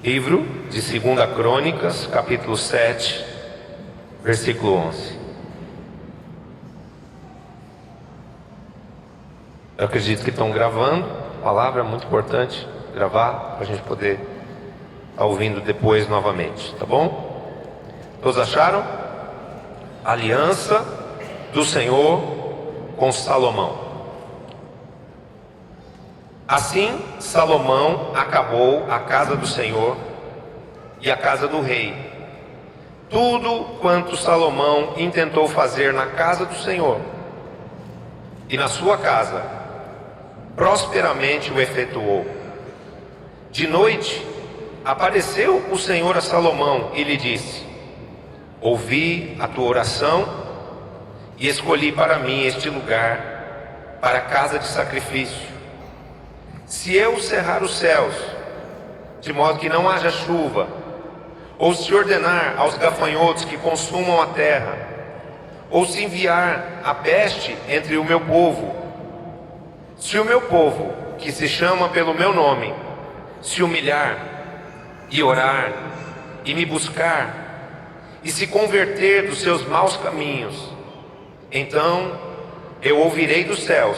Livro de 2 Crônicas, capítulo 7, versículo 11. Eu acredito que estão gravando. A palavra é muito importante gravar para a gente poder estar ouvindo depois novamente, tá bom? Todos acharam? Aliança do Senhor com Salomão. Assim Salomão acabou a casa do Senhor e a casa do rei. Tudo quanto Salomão intentou fazer na casa do Senhor e na sua casa, prosperamente o efetuou. De noite apareceu o Senhor a Salomão e lhe disse: ouvi a tua oração e escolhi para mim este lugar para a casa de sacrifício. Se eu cerrar os céus, de modo que não haja chuva, ou se ordenar aos gafanhotos que consumam a terra, ou se enviar a peste entre o meu povo, se o meu povo, que se chama pelo meu nome, se humilhar e orar e me buscar e se converter dos seus maus caminhos, então eu ouvirei dos céus,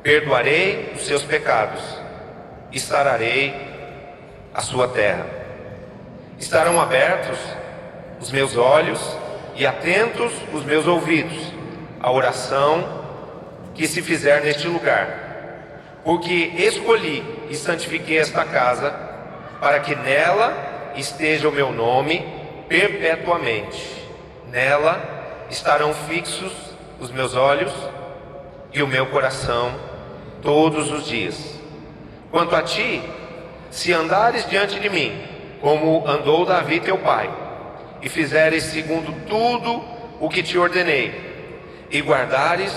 perdoarei os seus pecados e sararei a sua terra. Estarão abertos os meus olhos e atentos os meus ouvidos à oração que se fizer neste lugar, porque escolhi e santifiquei esta casa para que nela esteja o meu nome perpetuamente. Nela estarão fixos os meus olhos e o meu coração todos os dias. Quanto a ti, se andares diante de mim, como andou Davi teu pai, e fizeres segundo tudo o que te ordenei, e guardares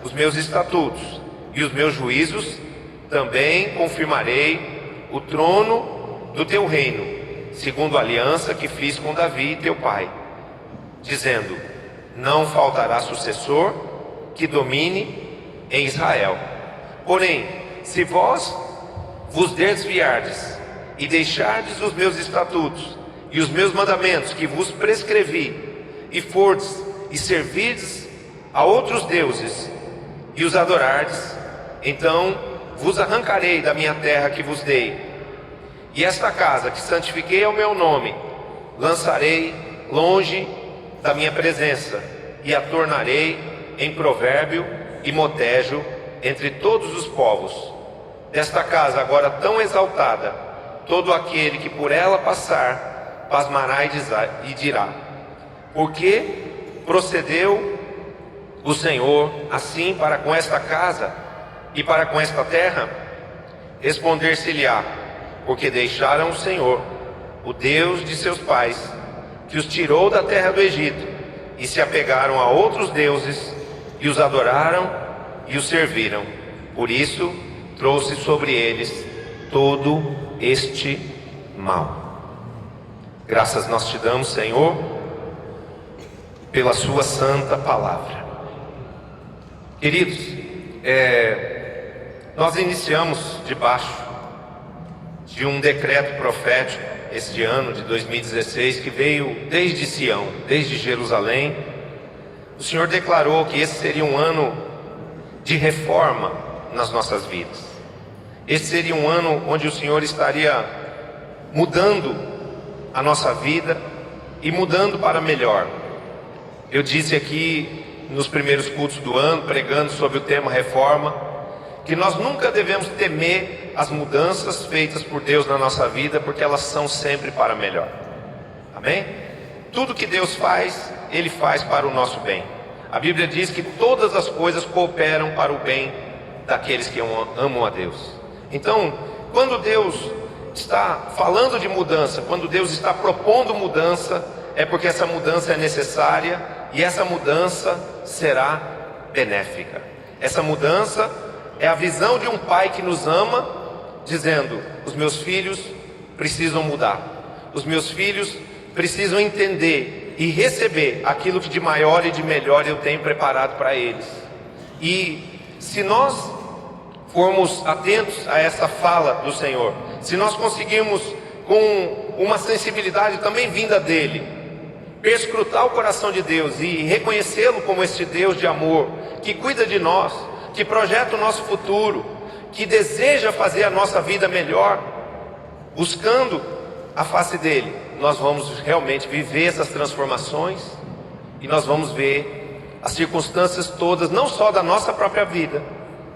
os meus estatutos e os meus juízos, também confirmarei o trono do teu reino, segundo a aliança que fiz com Davi teu pai, dizendo: não faltará sucessor que domine em Israel. Porém, se vós vos desviardes e deixardes os meus estatutos e os meus mandamentos que vos prescrevi, e fordes e servirdes a outros deuses e os adorardes, então vos arrancarei da minha terra que vos dei, e esta casa que santifiquei ao meu nome lançarei longe da minha presença, e a tornarei em provérbio e motejo entre todos os povos. Desta casa agora tão exaltada, todo aquele que por ela passar pasmará e dirá: por que procedeu o Senhor assim para com esta casa e para com esta terra? Responder-se-lhe-á: porque deixaram o Senhor, o Deus de seus pais, que os tirou da terra do Egito, e se apegaram a outros deuses e os adoraram e os serviram. Por isso trouxe sobre eles todo este mal. Graças nós te damos, Senhor, pela sua santa palavra. Queridos, nós iniciamos debaixo de um decreto profético este ano de 2016 que veio desde Sião, desde Jerusalém. O Senhor declarou que esse seria um ano de reforma nas nossas vidas. Esse seria um ano onde o Senhor estaria mudando a nossa vida e mudando para melhor. Eu disse aqui nos primeiros cultos do ano, pregando sobre o tema reforma, que nós nunca devemos temer as mudanças feitas por Deus na nossa vida, porque elas são sempre para melhor. Amém? Tudo que Deus faz, Ele faz para o nosso bem. A Bíblia diz que todas as coisas cooperam para o bem daqueles que amam a Deus. Então, quando Deus está falando de mudança, quando Deus está propondo mudança, é porque essa mudança é necessária e essa mudança será benéfica. Essa mudança é a visão de um pai que nos ama, dizendo: os meus filhos precisam mudar, os meus filhos precisam entender e receber aquilo que de maior e de melhor eu tenho preparado para eles. E se nós formos atentos a essa fala do Senhor, se nós conseguirmos com uma sensibilidade também vinda dele, perscrutar o coração de Deus e reconhecê-lo como este Deus de amor, que cuida de nós, que projeta o nosso futuro, que deseja fazer a nossa vida melhor, buscando a face dele, nós vamos realmente viver essas transformações e nós vamos ver as circunstâncias todas, não só da nossa própria vida,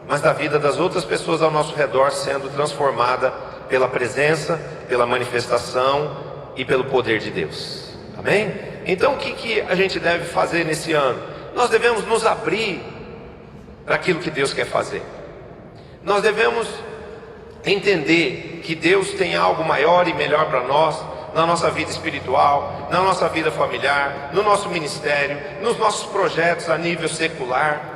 mas da vida das outras pessoas ao nosso redor sendo transformada pela presença, pela manifestação e pelo poder de Deus. Amém? Então o que a gente deve fazer nesse ano? Nós devemos nos abrir para aquilo que Deus quer fazer. Nós devemos entender que Deus tem algo maior e melhor para nós, na nossa vida espiritual, na nossa vida familiar, no nosso ministério, nos nossos projetos a nível secular.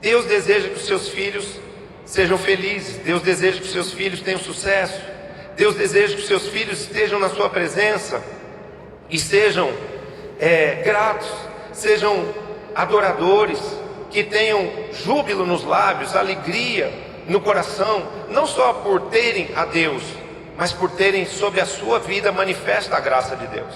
Deus deseja que os seus filhos sejam felizes. Deus deseja que os seus filhos tenham sucesso. Deus deseja que os seus filhos estejam na sua presença e sejam gratos, sejam adoradores, que tenham júbilo nos lábios, alegria no coração, não só por terem a Deus, mas por terem sobre a sua vida manifesta a graça de Deus.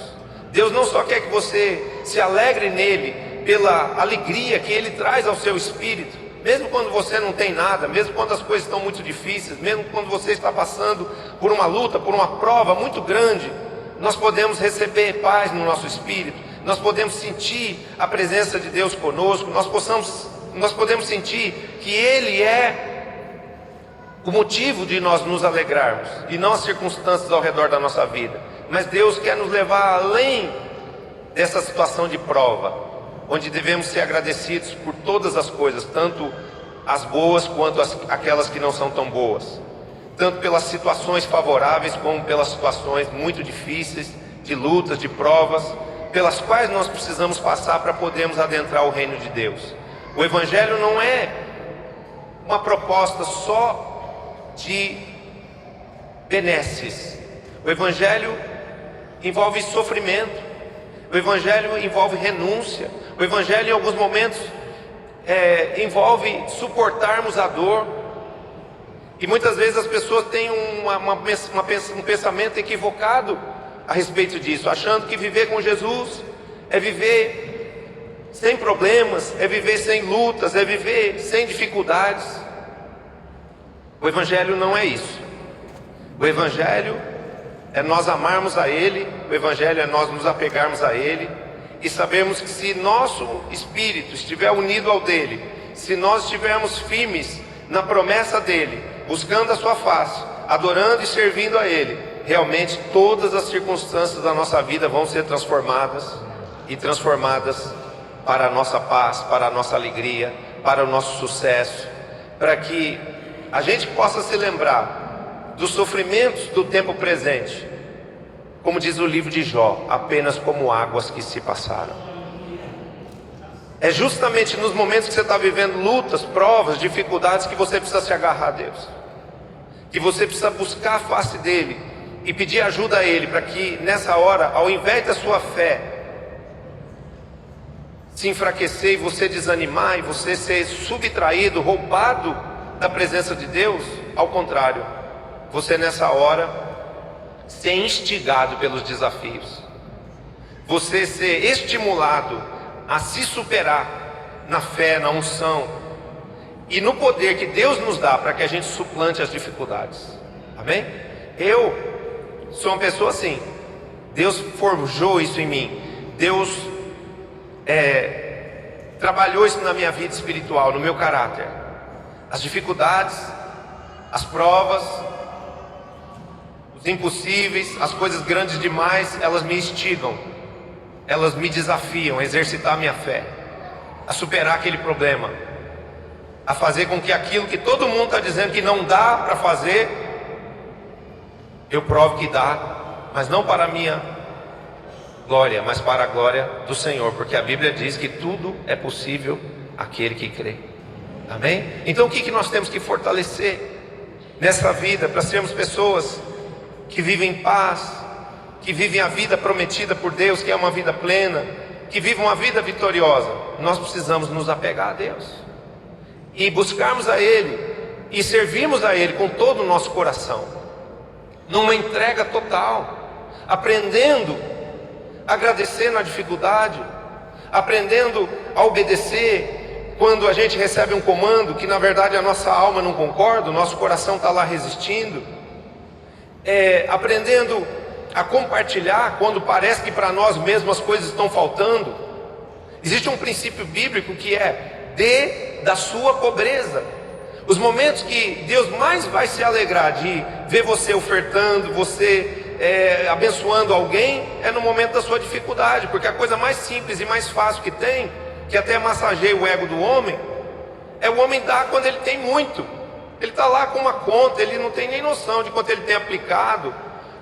Deus não só quer que você se alegre nele pela alegria que ele traz ao seu espírito, mesmo quando você não tem nada, mesmo quando as coisas estão muito difíceis, mesmo quando você está passando por uma luta, por uma prova muito grande, nós podemos receber paz no nosso espírito, nós podemos sentir a presença de Deus conosco, nós podemos sentir que ele é o motivo de nós nos alegrarmos, e não as circunstâncias ao redor da nossa vida. Mas Deus quer nos levar além dessa situação de prova, onde devemos ser agradecidos por todas as coisas, tanto as boas quanto aquelas que não são tão boas, tanto pelas situações favoráveis como pelas situações muito difíceis, de lutas, de provas, pelas quais nós precisamos passar para podermos adentrar o reino de Deus. O Evangelho não é uma proposta só de benesses. O Evangelho envolve sofrimento. O Evangelho envolve renúncia. O Evangelho em alguns momentos envolve suportarmos a dor. E muitas vezes as pessoas têm um pensamento equivocado a respeito disso, achando que viver com Jesus é viver sem problemas, é viver sem lutas, é viver sem dificuldades. O Evangelho não é isso. O Evangelho é nós amarmos a Ele, o Evangelho é nós nos apegarmos a Ele e sabermos que se nosso espírito estiver unido ao dele, se nós estivermos firmes na promessa dele, buscando a sua face, adorando e servindo a Ele, realmente todas as circunstâncias da nossa vida vão ser transformadas e transformadas para a nossa paz, para a nossa alegria, para o nosso sucesso, para que a gente possa se lembrar dos sofrimentos do tempo presente, como diz o livro de Jó, apenas como águas que se passaram. É justamente nos momentos que você está vivendo lutas, provas, dificuldades, que você precisa se agarrar a Deus, que você precisa buscar a face dele e pedir ajuda a ele, para que nessa hora, ao invés da sua fé se enfraquecer e você desanimar e você ser subtraído, roubado da presença de Deus, ao contrário, você nessa hora ser instigado pelos desafios, você ser estimulado a se superar na fé, na unção e no poder que Deus nos dá para que a gente suplante as dificuldades. Amém? Eu sou uma pessoa assim. Deus forjou isso em mim. Deus trabalhou isso na minha vida espiritual, no meu caráter. As dificuldades, as provas, os impossíveis, as coisas grandes demais, elas me instigam, elas me desafiam a exercitar a minha fé, a superar aquele problema, a fazer com que aquilo que todo mundo está dizendo que não dá para fazer, eu provo que dá, mas não para a minha glória, mas para a glória do Senhor, porque a Bíblia diz que tudo é possível àquele que crê. Amém? Então o que nós temos que fortalecer nessa vida, para sermos pessoas que vivem em paz, que vivem a vida prometida por Deus, que é uma vida plena, que vivem uma vida vitoriosa? Nós precisamos nos apegar a Deus e buscarmos a Ele e servirmos a Ele com todo o nosso coração. numa entrega total, aprendendo a agradecer na dificuldade, aprendendo a obedecer quando a gente recebe um comando que na verdade a nossa alma não concorda, o nosso coração está lá resistindo, aprendendo a compartilhar quando parece que para nós mesmos as coisas estão faltando. Existe um princípio bíblico que é: dê da sua pobreza. Os momentos que Deus mais vai se alegrar de ver você ofertando, você abençoando alguém, é no momento da sua dificuldade, porque a coisa mais simples e mais fácil que tem, que até massageia o ego do homem, é o homem dar quando ele tem muito. Ele está lá com uma conta, ele não tem nem noção de quanto ele tem aplicado,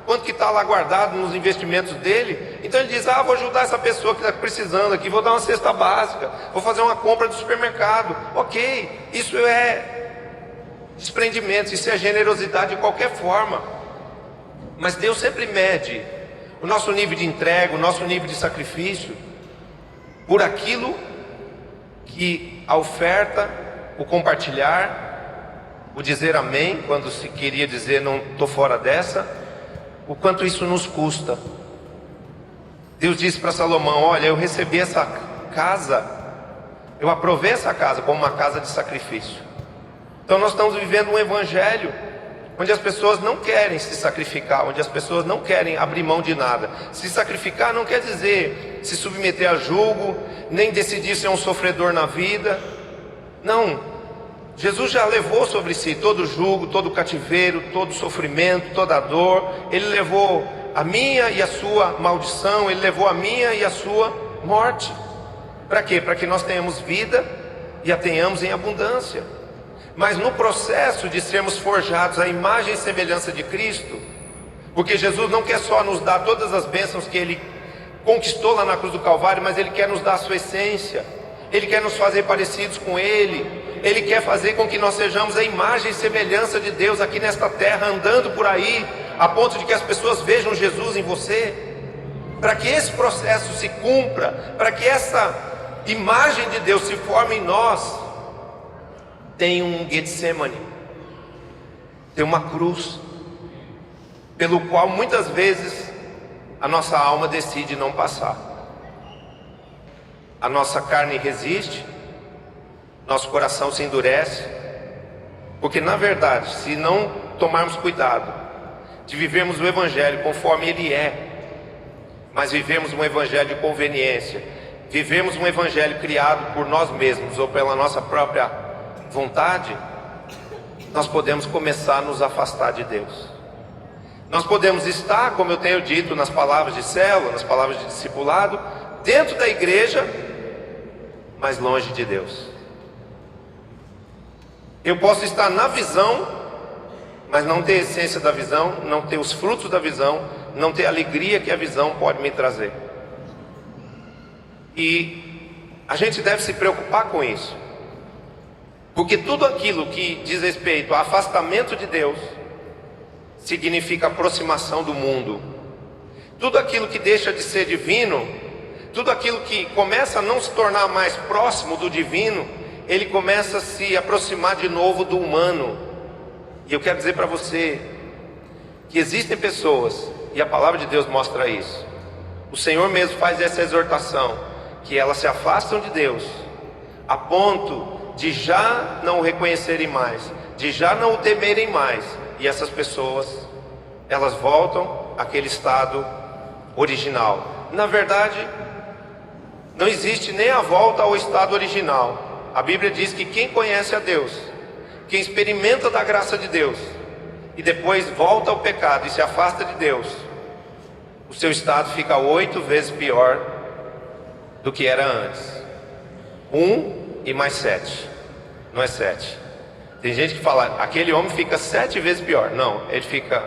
quanto que está lá guardado nos investimentos dele. Então ele diz: vou ajudar essa pessoa que está precisando aqui, vou dar uma cesta básica, vou fazer uma compra do supermercado. Ok, isso é desprendimento, isso é generosidade de qualquer forma. Mas Deus sempre mede o nosso nível de entrega, o nosso nível de sacrifício, por aquilo que a oferta, o compartilhar, o dizer amém, quando se queria dizer não estou fora dessa, o quanto isso nos custa. Deus disse para Salomão: olha, eu recebi essa casa, eu aprovei essa casa como uma casa de sacrifício. Então nós estamos vivendo um evangelho onde as pessoas não querem se sacrificar, onde as pessoas não querem abrir mão de nada. Se sacrificar não quer dizer se submeter a julgo, nem decidir ser um sofredor na vida. Não, Jesus já levou sobre si todo o jugo, todo o cativeiro, todo o sofrimento, toda a dor. Ele levou a minha e a sua maldição, Ele levou a minha e a sua morte. Para quê? Para que nós tenhamos vida e a tenhamos em abundância. Mas no processo de sermos forjados à imagem e semelhança de Cristo, porque Jesus não quer só nos dar todas as bênçãos que Ele conquistou lá na cruz do Calvário, mas Ele quer nos dar a sua essência, Ele quer nos fazer parecidos com Ele, Ele quer fazer com que nós sejamos a imagem e semelhança de Deus aqui nesta terra, andando por aí, a ponto de que as pessoas vejam Jesus em você. Para que esse processo se cumpra, para que essa imagem de Deus se forme em nós, tem um Getsemane, tem uma cruz, pelo qual muitas vezes a nossa alma decide não passar. A nossa carne resiste, nosso coração se endurece, porque na verdade, se não tomarmos cuidado de vivermos o Evangelho conforme ele é, mas vivemos um Evangelho de conveniência, vivemos um Evangelho criado por nós mesmos ou pela nossa própria vontade, nós podemos começar a nos afastar de Deus. Nós podemos estar, como eu tenho dito nas palavras de célula, nas palavras de discipulado, dentro da igreja, mas longe de Deus. Eu posso estar na visão, mas não ter a essência da visão, não ter os frutos da visão, não ter a alegria que a visão pode me trazer. E a gente deve se preocupar com isso, porque tudo aquilo que diz respeito a afastamento de Deus significa aproximação do mundo. Tudo aquilo que deixa de ser divino, tudo aquilo que começa a não se tornar mais próximo do divino, ele começa a se aproximar de novo do humano. E eu quero dizer para você que existem pessoas, e a palavra de Deus mostra isso. O Senhor mesmo faz essa exortação, que elas se afastam de Deus a ponto de já não o reconhecerem mais, de já não o temerem mais. E essas pessoas, elas voltam àquele estado original. Na verdade, não existe nem a volta ao estado original. A Bíblia diz que quem conhece a Deus, quem experimenta da graça de Deus, e depois volta ao pecado e se afasta de Deus, o seu estado fica 8 vezes pior do que era antes. 1 e mais 7, não é 7. Tem gente que fala, aquele homem fica 7 vezes pior. Não, ele fica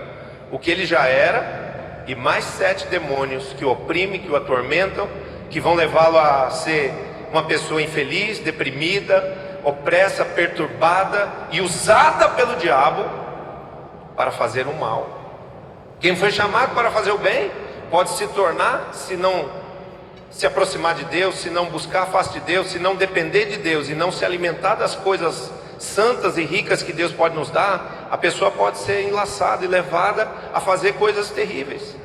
o que ele já era, e mais 7 demônios que o oprimem, que o atormentam, que vão levá-lo a ser uma pessoa infeliz, deprimida, opressa, perturbada e usada pelo diabo para fazer o mal. Quem foi chamado para fazer o bem pode se tornar, se não se aproximar de Deus, se não buscar a face de Deus, se não depender de Deus e não se alimentar das coisas santas e ricas que Deus pode nos dar, a pessoa pode ser enlaçada e levada a fazer coisas terríveis,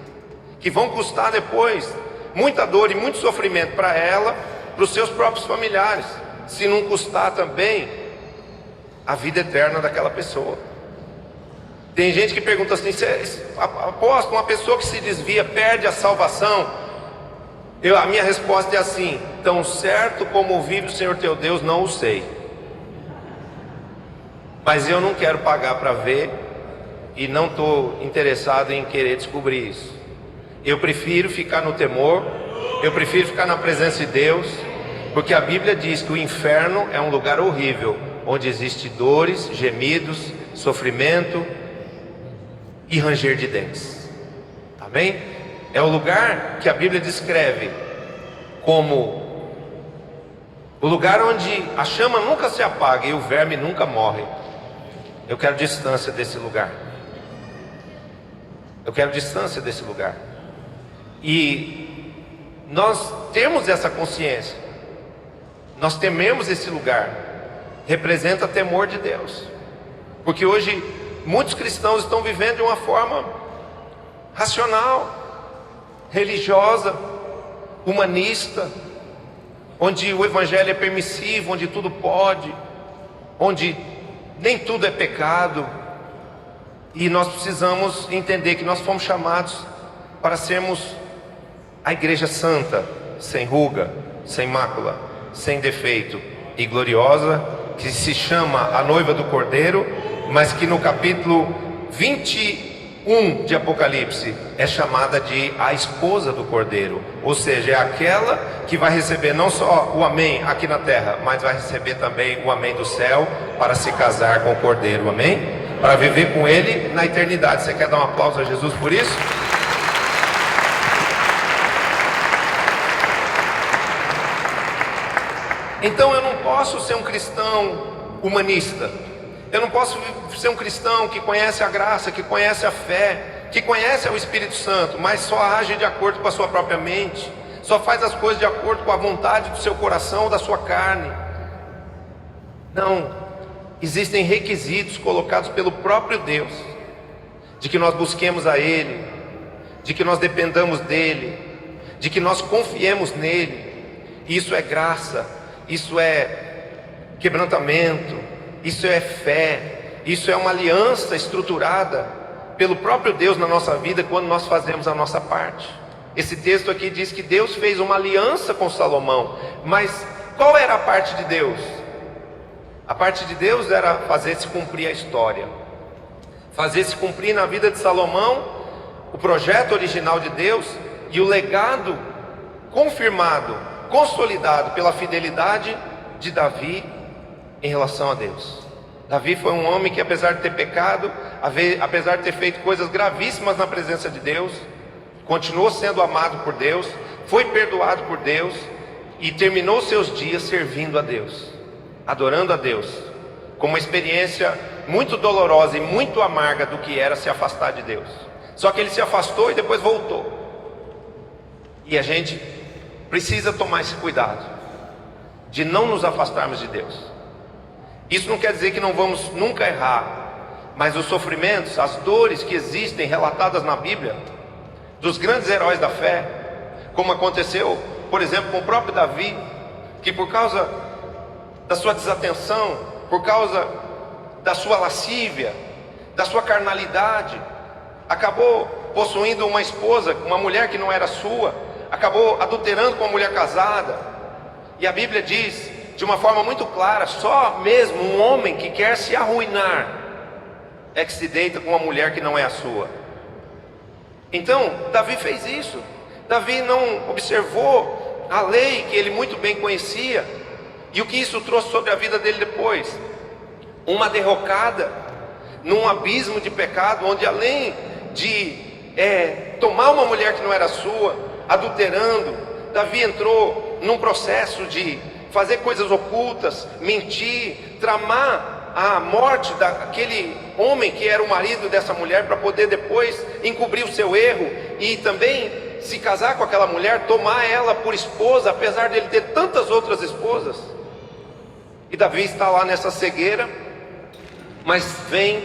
que vão custar depois muita dor e muito sofrimento para ela, para os seus próprios familiares, se não custar também a vida eterna daquela pessoa. Tem gente que pergunta assim: apóstolo, uma pessoa que se desvia perde a salvação? A minha resposta é assim: tão certo como vive o Senhor teu Deus, não o sei. Mas eu não quero pagar para ver, e não estou interessado em querer descobrir isso. Eu prefiro ficar no temor, eu prefiro ficar na presença de Deus, porque a Bíblia diz que o inferno é um lugar horrível, onde existe dores, gemidos, sofrimento e ranger de dentes. Amém? É o lugar que a Bíblia descreve como o lugar onde a chama nunca se apaga e o verme nunca morre. Eu quero distância desse lugar. Eu quero distância desse lugar. E nós temos essa consciência. Nós tememos esse lugar. Representa temor de Deus. Porque hoje muitos cristãos estão vivendo de uma forma racional, religiosa, humanista, onde o evangelho é permissivo, onde tudo pode, onde nem tudo é pecado. E nós precisamos entender que nós fomos chamados para sermos a igreja santa, sem ruga, sem mácula, sem defeito e gloriosa, que se chama a noiva do Cordeiro, mas que no capítulo 21 de Apocalipse é chamada de a esposa do Cordeiro, ou seja, é aquela que vai receber não só o amém aqui na terra, mas vai receber também o amém do céu para se casar com o Cordeiro, amém? Para viver com ele na eternidade. Você quer dar um aplauso a Jesus por isso? Então eu não posso ser um cristão humanista. Eu não posso ser um cristão que conhece a graça, que conhece a fé, que conhece o Espírito Santo, mas só age de acordo com a sua própria mente, só faz as coisas de acordo com a vontade do seu coração, da sua carne. Não, existem requisitos colocados pelo próprio Deus, de que nós busquemos a Ele, de que nós dependamos dEle, de que nós confiemos nele. Isso é graça, isso é quebrantamento, isso é fé, isso é uma aliança estruturada pelo próprio Deus na nossa vida quando nós fazemos a nossa parte. Esse texto aqui diz que Deus fez uma aliança com Salomão, mas qual era a parte de Deus? A parte de Deus era fazer-se cumprir a história, fazer-se cumprir na vida de Salomão o projeto original de Deus e o legado confirmado, consolidado pela fidelidade de Davi em relação a Deus. Davi foi um homem que, apesar de ter pecado, apesar de ter feito coisas gravíssimas na presença de Deus, continuou sendo amado por Deus, foi perdoado por Deus e terminou seus dias servindo a Deus, adorando a Deus, com uma experiência muito dolorosa e muito amarga do que era se afastar de Deus. Só que ele se afastou e depois voltou. E a gente precisa tomar esse cuidado de não nos afastarmos de Deus. Isso não quer dizer que não vamos nunca errar, mas os sofrimentos, as dores que existem relatadas na Bíblia, dos grandes heróis da fé, como aconteceu, por exemplo, com o próprio Davi, que por causa da sua desatenção, por causa da sua lascívia, da sua carnalidade, acabou possuindo uma esposa, uma mulher que não era sua, acabou adulterando com uma mulher casada. E a Bíblia diz de uma forma muito clara: só mesmo um homem que quer se arruinar é que se deita com uma mulher que não é a sua. Então, Davi fez isso. Davi não observou a lei que ele muito bem conhecia. E o que isso trouxe sobre a vida dele depois? Uma derrocada num abismo de pecado, onde além de tomar uma mulher que não era sua, adulterando, Davi entrou num processo de fazer coisas ocultas, mentir, tramar a morte daquele homem que era o marido dessa mulher, para poder depois encobrir o seu erro e também se casar com aquela mulher, tomar ela por esposa, apesar de ele ter tantas outras esposas. E Davi está lá nessa cegueira, mas vem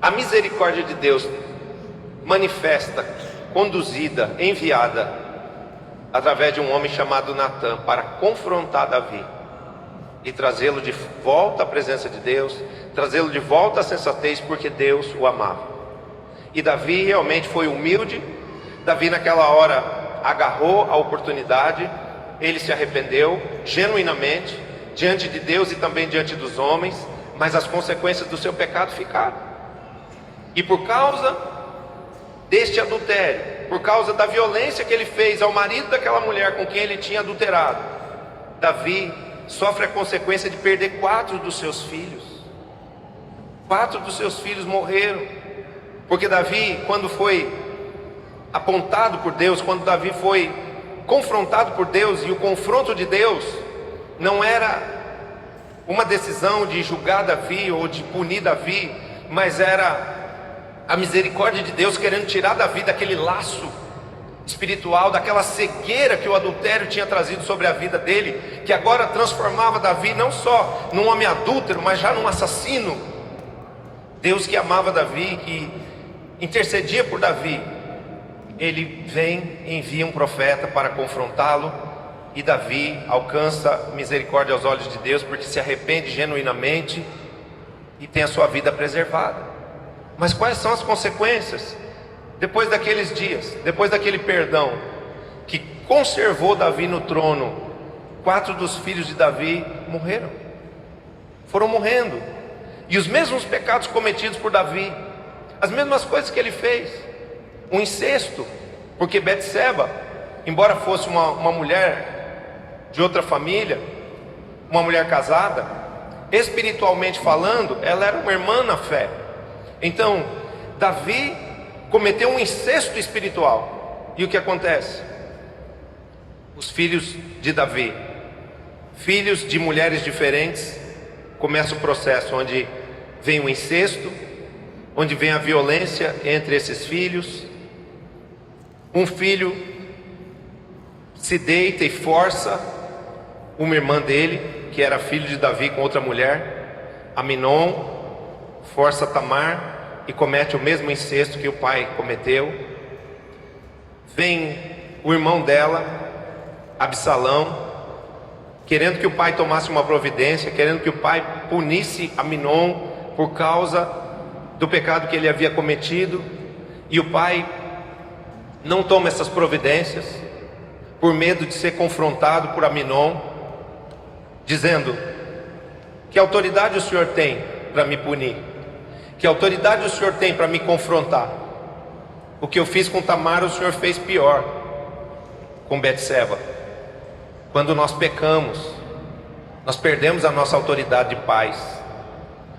a misericórdia de Deus manifesta, conduzida, enviada através de um homem chamado Natã para confrontar Davi e trazê-lo de volta à presença de Deus, trazê-lo de volta à sensatez, porque Deus o amava. E Davi realmente foi humilde. Davi naquela hora agarrou a oportunidade, ele se arrependeu genuinamente diante de Deus e também diante dos homens, mas as consequências do seu pecado ficaram. E por causa deste adultério, por causa da violência que ele fez ao marido daquela mulher com quem ele tinha adulterado, Davi sofre a consequência de perder 4 dos seus filhos. 4 dos seus filhos morreram, porque Davi, quando foi apontado por Deus, quando Davi foi confrontado por Deus, e o confronto de Deus não era uma decisão de julgar Davi ou de punir Davi, mas era a misericórdia de Deus querendo tirar Davi daquele laço espiritual, daquela cegueira que o adultério tinha trazido sobre a vida dele, que agora transformava Davi não só num homem adúltero, mas já num assassino. Deus que amava Davi, que intercedia por Davi, ele vem e envia um profeta para confrontá-lo, e Davi alcança misericórdia aos olhos de Deus, porque se arrepende genuinamente e tem a sua vida preservada. Mas quais são as consequências? Depois daqueles dias, depois daquele perdão que conservou Davi no trono, 4 dos filhos de Davi morreram, foram morrendo. E os mesmos pecados cometidos por Davi, as mesmas coisas que ele fez, o incesto, porque Betseba, embora fosse uma mulher de outra família, uma mulher casada, espiritualmente falando, ela era uma irmã na fé. Então, Davi cometeu um incesto espiritual. E o que acontece? Os filhos de Davi, filhos de mulheres diferentes, começa o processo onde vem o incesto, onde vem a violência entre esses filhos. Um filho se deita e força uma irmã dele, que era filho de Davi, com outra mulher, Aminon, força Tamar e comete o mesmo incesto que o pai cometeu. Vem o irmão dela, Absalão, querendo que o pai tomasse uma providência, querendo que o pai punisse Aminon por causa do pecado que ele havia cometido, e o pai não toma essas providências por medo de ser confrontado por Aminon, dizendo: que autoridade o senhor tem para me punir? Que autoridade o senhor tem para me confrontar? O que eu fiz com Tamar, o senhor fez pior com Betseba. Quando nós pecamos, nós perdemos a nossa autoridade de pais,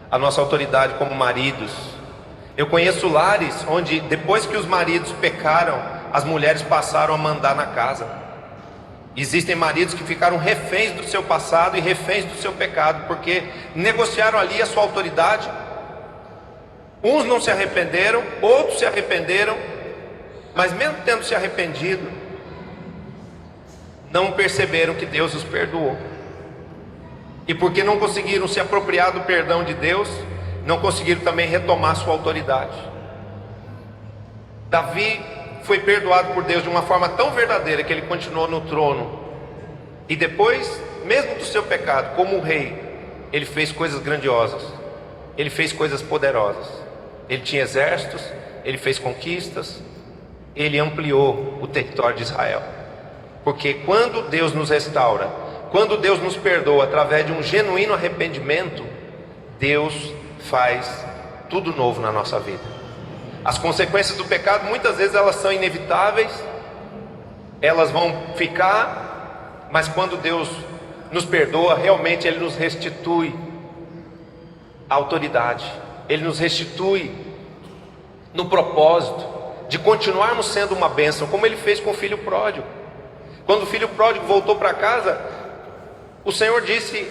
a nossa autoridade como maridos. Eu conheço lares onde, depois que os maridos pecaram, as mulheres passaram a mandar na casa. Existem maridos que ficaram reféns do seu passado e reféns do seu pecado, porque negociaram ali a sua autoridade. Uns não se arrependeram, outros se arrependeram, mas mesmo tendo se arrependido, não perceberam que Deus os perdoou. E porque não conseguiram se apropriar do perdão de Deus, não conseguiram também retomar sua autoridade. Davi foi perdoado por Deus de uma forma tão verdadeira que ele continuou no trono. E depois, mesmo do seu pecado, como rei, ele fez coisas grandiosas, ele fez coisas poderosas. Ele tinha exércitos, ele fez conquistas, ele ampliou o território de Israel. Porque quando Deus nos restaura, quando Deus nos perdoa através de um genuíno arrependimento, Deus faz tudo novo na nossa vida. As consequências do pecado muitas vezes elas são inevitáveis, elas vão ficar, mas quando Deus nos perdoa, realmente Ele nos restitui a autoridade, Ele nos restitui no propósito de continuarmos sendo uma bênção, como Ele fez com o filho pródigo. Quando o filho pródigo voltou para casa, o Senhor disse,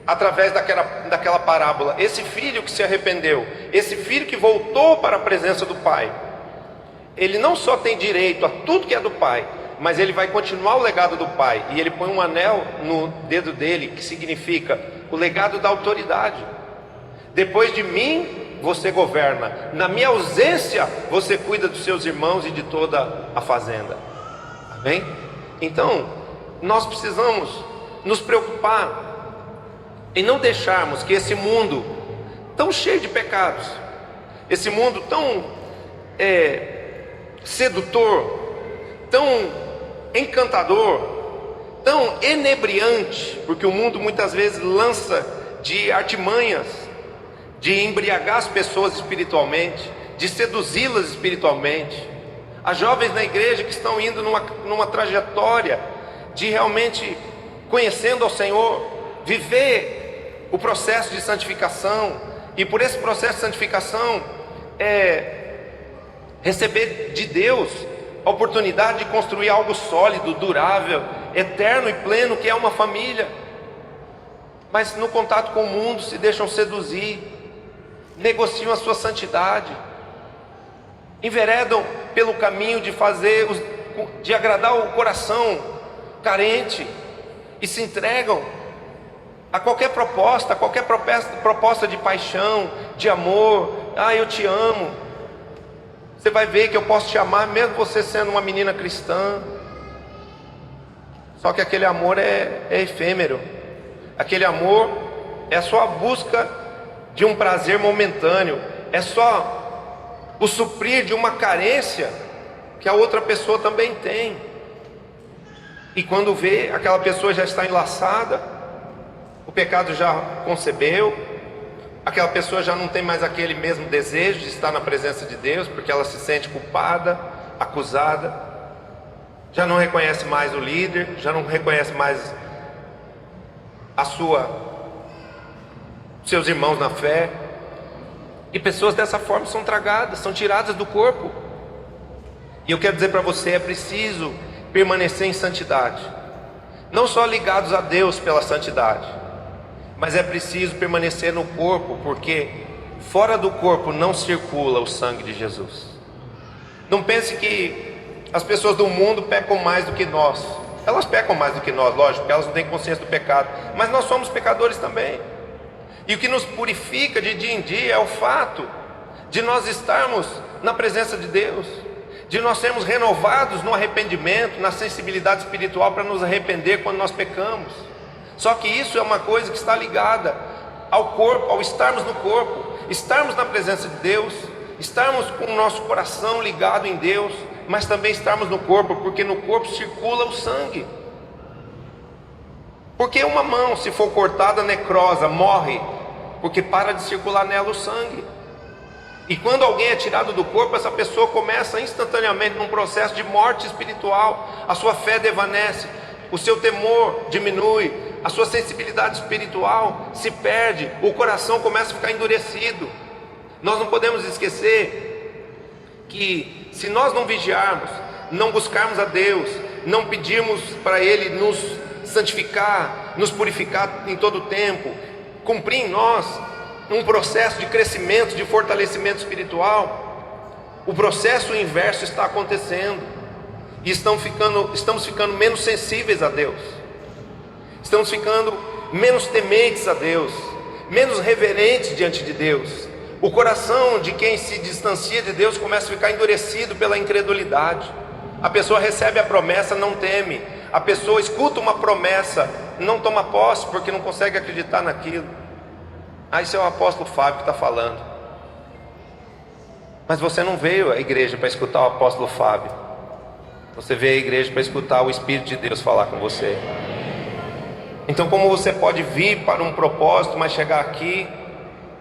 através daquela parábola: esse filho que se arrependeu, esse filho que voltou para a presença do Pai, ele não só tem direito a tudo que é do Pai, mas ele vai continuar o legado do Pai. E ele põe um anel no dedo dele, que significa o legado da autoridade. Depois de mim, você governa. Na minha ausência, você cuida dos seus irmãos e de toda a fazenda. Amém? Então, nós precisamos nos preocupar em não deixarmos que esse mundo tão cheio de pecados, esse mundo tão sedutor, tão encantador, tão enebriante, porque o mundo muitas vezes lança de artimanhas de embriagar as pessoas espiritualmente, de seduzi-las espiritualmente. As jovens na igreja que estão indo numa trajetória de realmente conhecendo ao Senhor, viver o processo de santificação, e por esse processo de santificação receber de Deus a oportunidade de construir algo sólido, durável, eterno e pleno, que é uma família. Mas no contato com o mundo se deixam seduzir, negociam a sua santidade, enveredam pelo caminho de agradar o coração carente, e se entregam a qualquer proposta de paixão, de amor. Eu te amo, você vai ver que eu posso te amar mesmo você sendo uma menina cristã. Só que aquele amor é efêmero. Aquele amor é só a busca de um prazer momentâneo, é só o suprir de uma carência que a outra pessoa também tem. E quando vê, aquela pessoa já está enlaçada, o pecado já concebeu, aquela pessoa já não tem mais aquele mesmo desejo de estar na presença de Deus, porque ela se sente culpada, acusada, já não reconhece mais o líder, já não reconhece mais seus irmãos na fé. E pessoas dessa forma são tragadas, são tiradas do corpo. E eu quero dizer para você, é preciso permanecer em santidade, não só ligados a Deus pela santidade, mas é preciso permanecer no corpo, porque fora do corpo não circula o sangue de Jesus. Não pense que as pessoas do mundo pecam mais do que nós. Elas pecam mais do que nós, lógico, porque elas não têm consciência do pecado, mas nós somos pecadores também. E o que nos purifica de dia em dia é o fato de nós estarmos na presença de Deus, de nós sermos renovados no arrependimento, na sensibilidade espiritual para nos arrepender quando nós pecamos. Só que isso é uma coisa que está ligada ao corpo, ao estarmos no corpo, estarmos na presença de Deus, estarmos com o nosso coração ligado em Deus, mas também estarmos no corpo, porque no corpo circula o sangue. Porque uma mão, se for cortada, necrosa, morre, porque para de circular nela o sangue. E quando alguém é tirado do corpo, essa pessoa começa instantaneamente num processo de morte espiritual. A sua fé desvanece, o seu temor diminui, a sua sensibilidade espiritual se perde, o coração começa a ficar endurecido. Nós não podemos esquecer que se nós não vigiarmos, não buscarmos a Deus, não pedirmos para Ele nos santificar, nos purificar em todo o tempo, cumprir em nós um processo de crescimento, de fortalecimento espiritual, o processo inverso está acontecendo, e estamos ficando menos sensíveis a Deus, estamos ficando menos tementes a Deus, menos reverentes diante de Deus. O coração de quem se distancia de Deus começa a ficar endurecido pela incredulidade. A pessoa recebe a promessa, não teme. A pessoa escuta uma promessa, não toma posse porque não consegue acreditar naquilo. Isso é o apóstolo Fábio que está falando. Mas você não veio à igreja para escutar o apóstolo Fábio. Você veio à igreja para escutar o Espírito de Deus falar com você. Então, como você pode vir para um propósito, mas chegar aqui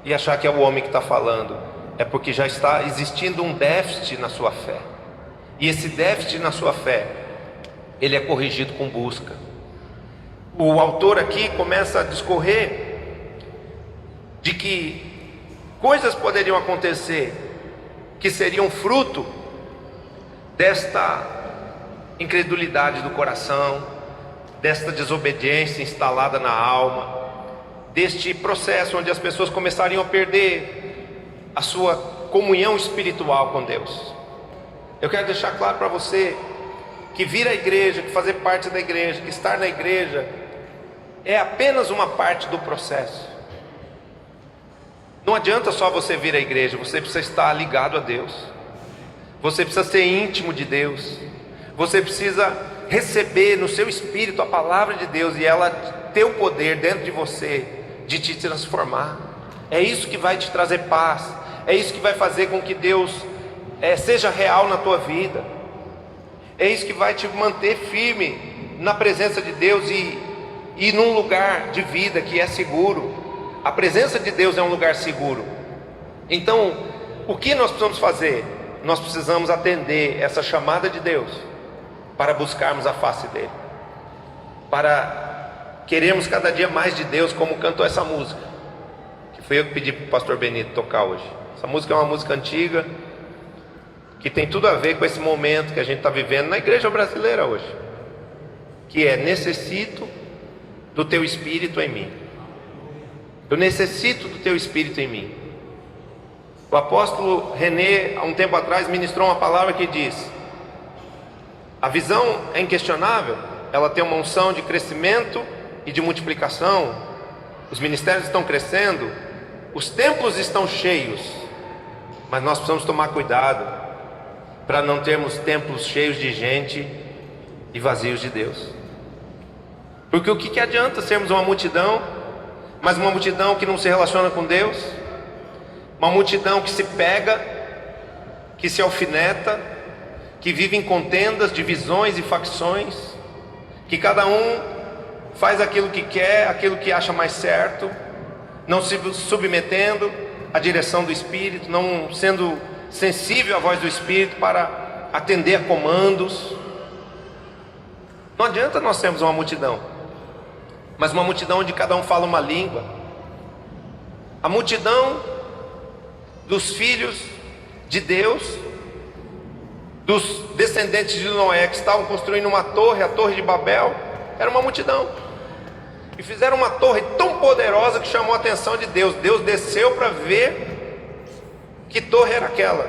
e achar que é o homem que está falando? É porque já está existindo um déficit na sua fé. E esse déficit na sua fé, ele é corrigido com busca. O autor aqui começa a discorrer de que coisas poderiam acontecer que seriam fruto desta incredulidade do coração, desta desobediência instalada na alma, deste processo onde as pessoas começariam a perder a sua comunhão espiritual com Deus. Eu quero deixar claro para você que vir à igreja, que fazer parte da igreja, que estar na igreja é apenas uma parte do processo. Não adianta só você vir à igreja, você precisa estar ligado a Deus. Você precisa ser íntimo de Deus. Você precisa receber no seu espírito a palavra de Deus e ela ter o poder dentro de você de te transformar. É isso que vai te trazer paz. É isso que vai fazer com que Deus seja real na tua vida. É isso que vai te manter firme na presença de Deus e num lugar de vida que é seguro. A presença de Deus é um lugar seguro. Então, o que nós precisamos fazer? Nós precisamos atender essa chamada de Deus para buscarmos a face dele, para queremos cada dia mais de Deus, como cantou essa música, que foi eu que pedi para o pastor Benito tocar hoje. Essa música é uma música antiga, que tem tudo a ver com esse momento que a gente está vivendo na igreja brasileira hoje, que é: necessito do teu Espírito em mim. Eu necessito do teu Espírito em mim. O apóstolo René, há um tempo atrás, ministrou uma palavra que diz: a visão é inquestionável, ela tem uma unção de crescimento e de multiplicação, os ministérios estão crescendo, os templos estão cheios, mas nós precisamos tomar cuidado para não termos templos cheios de gente e vazios de Deus. Porque o que adianta sermos uma multidão, mas uma multidão que não se relaciona com Deus, uma multidão que se pega, que se alfineta, que vive em contendas, divisões e facções, que cada um faz aquilo que quer, aquilo que acha mais certo, não se submetendo à direção do Espírito, não sendo sensível à voz do Espírito para atender a comandos. Não adianta nós sermos uma multidão, mas uma multidão onde cada um fala uma língua. A multidão dos filhos de Deus, dos descendentes de Noé, que estavam construindo uma torre, a Torre de Babel, era uma multidão. E fizeram uma torre tão poderosa que chamou a atenção de Deus. Deus desceu para ver que torre era aquela,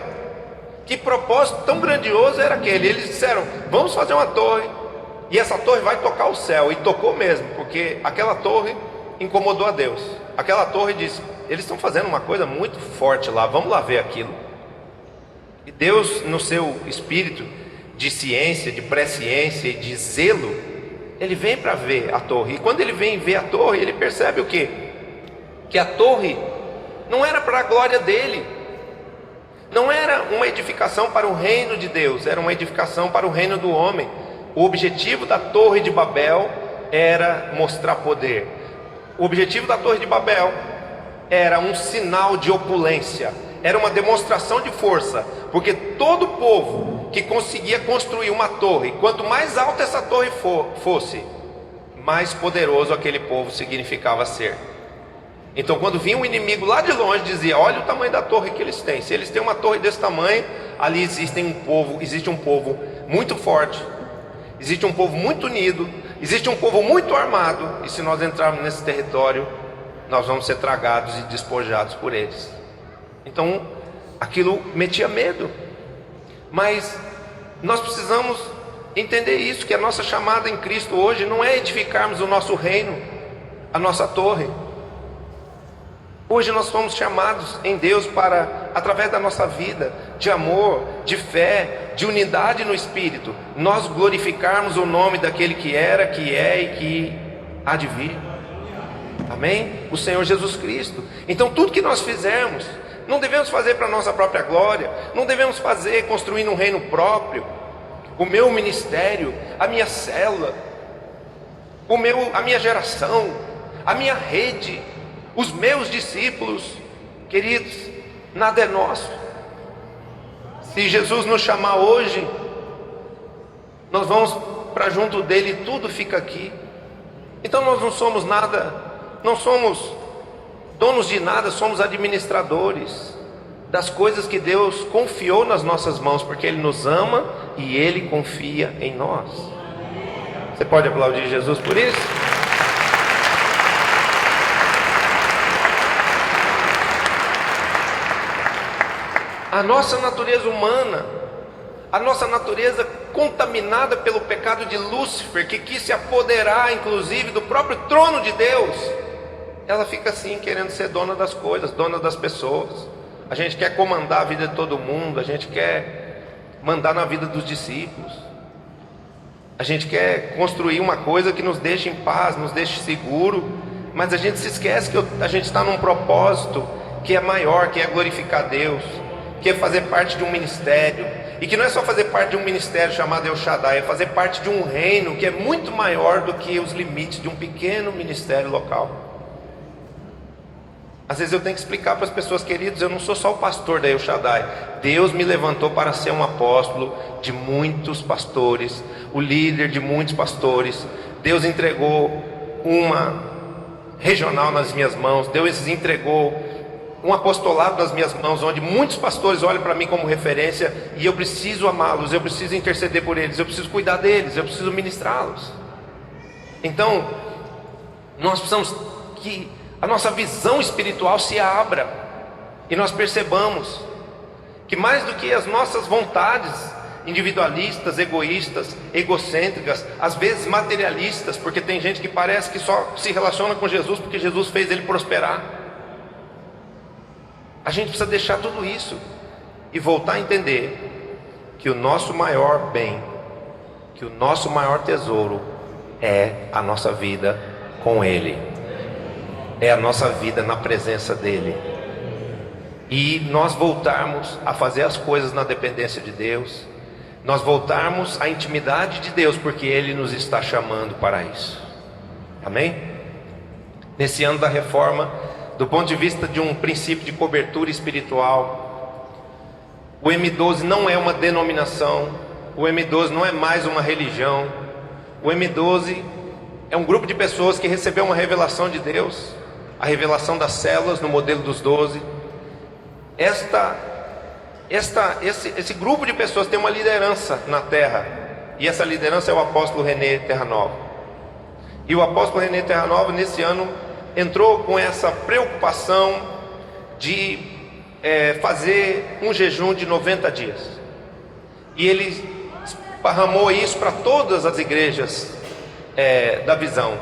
que propósito tão grandioso era aquele. Eles disseram: vamos fazer uma torre, e essa torre vai tocar o céu. E tocou mesmo, porque aquela torre incomodou a Deus. Aquela torre disse: eles estão fazendo uma coisa muito forte lá, vamos lá ver aquilo. E Deus, no seu espírito de ciência, de presciência e de zelo, ele vem para ver a torre. E quando ele vem ver a torre, ele percebe o quê? Que a torre não era para a glória dele, não era uma edificação para o reino de Deus, era uma edificação para o reino do homem. O objetivo da Torre de Babel era mostrar poder. O objetivo da Torre de Babel era um sinal de opulência, era uma demonstração de força, porque todo povo que conseguia construir uma torre, quanto mais alta essa torre fosse, mais poderoso aquele povo significava ser. Então, quando vinha um inimigo lá de longe, dizia: olha o tamanho da torre que eles têm. Se eles têm uma torre desse tamanho, ali existe um povo muito forte, existe um povo muito unido, existe um povo muito armado, e se nós entrarmos nesse território, nós vamos ser tragados e despojados por eles. Então, aquilo metia medo. Mas nós precisamos entender isso, que a nossa chamada em Cristo hoje não é edificarmos o nosso reino, a nossa torre. Hoje nós somos chamados em Deus para, através da nossa vida de amor, de fé, de unidade no Espírito, nós glorificarmos o nome daquele que era, que é e que há de vir. Amém? O Senhor Jesus Cristo. Então tudo que nós fizermos, não devemos fazer para a nossa própria glória, não devemos fazer construindo um reino próprio. O meu ministério, a minha célula, a minha geração, a minha rede, os meus discípulos. Queridos, nada é nosso. Se Jesus nos chamar hoje, nós vamos para junto dele e tudo fica aqui. Então nós não somos nada, não somos donos de nada, somos administradores das coisas que Deus confiou nas nossas mãos, porque Ele nos ama e Ele confia em nós. Você pode aplaudir Jesus por isso? A nossa natureza humana, A nossa natureza contaminada pelo pecado de Lúcifer, que quis se apoderar inclusive do próprio trono de Deus, ela fica assim, querendo ser dona das coisas, dona das pessoas. A gente quer comandar a vida de todo mundo, a gente quer mandar na vida dos discípulos, a gente quer construir uma coisa que nos deixe em paz, nos deixe seguro, mas a gente se esquece que a gente está num propósito que é maior, que é glorificar Deus, que é fazer parte de um ministério, e que não é só fazer parte de um ministério chamado El Shaddai, é fazer parte de um reino que é muito maior do que os limites de um pequeno ministério local. Às vezes eu tenho que explicar para as pessoas, queridos, eu não sou só o pastor da El Shaddai. Deus me levantou para ser um apóstolo de muitos pastores, o líder de muitos pastores. Deus entregou uma regional nas minhas mãos, Deus entregou um apostolado nas minhas mãos, onde muitos pastores olham para mim como referência, e eu preciso amá-los, eu preciso interceder por eles, eu preciso cuidar deles, eu preciso ministrá-los. Então, nós precisamos que a nossa visão espiritual se abra, e nós percebamos que mais do que as nossas vontades individualistas, egoístas, egocêntricas, às vezes materialistas, porque tem gente que parece que só se relaciona com Jesus porque Jesus fez ele prosperar. A gente precisa deixar tudo isso e voltar a entender que o nosso maior bem, que o nosso maior tesouro é a nossa vida com Ele, é a nossa vida na presença dEle, e nós voltarmos a fazer as coisas na dependência de Deus, nós voltarmos à intimidade de Deus, porque Ele nos está chamando para isso. Amém? Nesse ano da reforma, do ponto de vista de um princípio de cobertura espiritual, o M12 não é uma denominação, o M12 não é mais uma religião, o M12 é um grupo de pessoas que recebeu uma revelação de Deus, a revelação das células no modelo dos 12. Esse grupo de pessoas tem uma liderança na terra, e essa liderança é o apóstolo René Terranova. E o apóstolo René Terranova, nesse ano, entrou com essa preocupação de fazer um jejum de 90 dias. E ele esparramou isso para todas as igrejas da visão.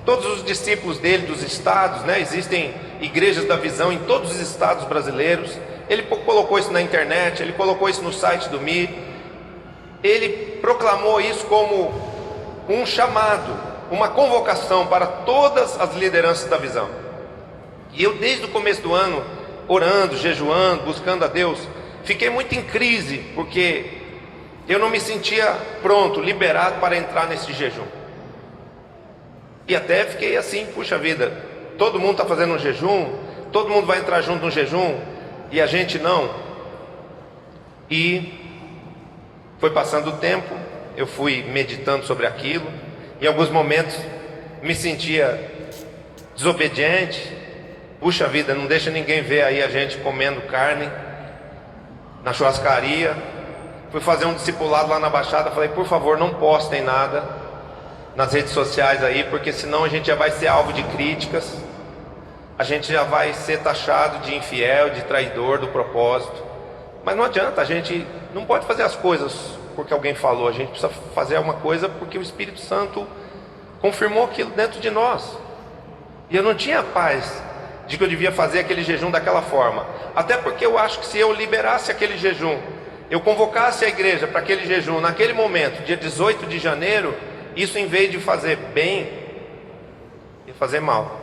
Todos os discípulos dele, dos estados, né? Existem igrejas da visão em todos os estados brasileiros. Ele colocou isso na internet, ele colocou isso no site do MI. Ele proclamou isso como um chamado, uma convocação para todas as lideranças da visão. E eu, desde o começo do ano, orando, jejuando, buscando a Deus, fiquei muito em crise, porque eu não me sentia pronto, liberado para entrar nesse jejum. E até fiquei assim, puxa vida, todo mundo está fazendo um jejum, todo mundo vai entrar junto no jejum, e a gente não. E foi passando o tempo, eu fui meditando sobre aquilo. Em alguns momentos me sentia desobediente. Puxa vida, não deixa ninguém ver aí a gente comendo carne na churrascaria. Fui fazer um discipulado lá na Baixada, falei, por favor, não postem nada nas redes sociais aí, porque senão a gente já vai ser alvo de críticas, a gente já vai ser taxado de infiel, de traidor do propósito. Mas não adianta, a gente não pode fazer as coisas porque alguém falou, a gente precisa fazer uma coisa porque o Espírito Santo confirmou aquilo dentro de nós. E eu não tinha paz de que eu devia fazer aquele jejum daquela forma, até porque eu acho que se eu liberasse aquele jejum, eu convocasse a igreja para aquele jejum naquele momento, dia 18 de janeiro, isso em vez de fazer bem, ia fazer mal.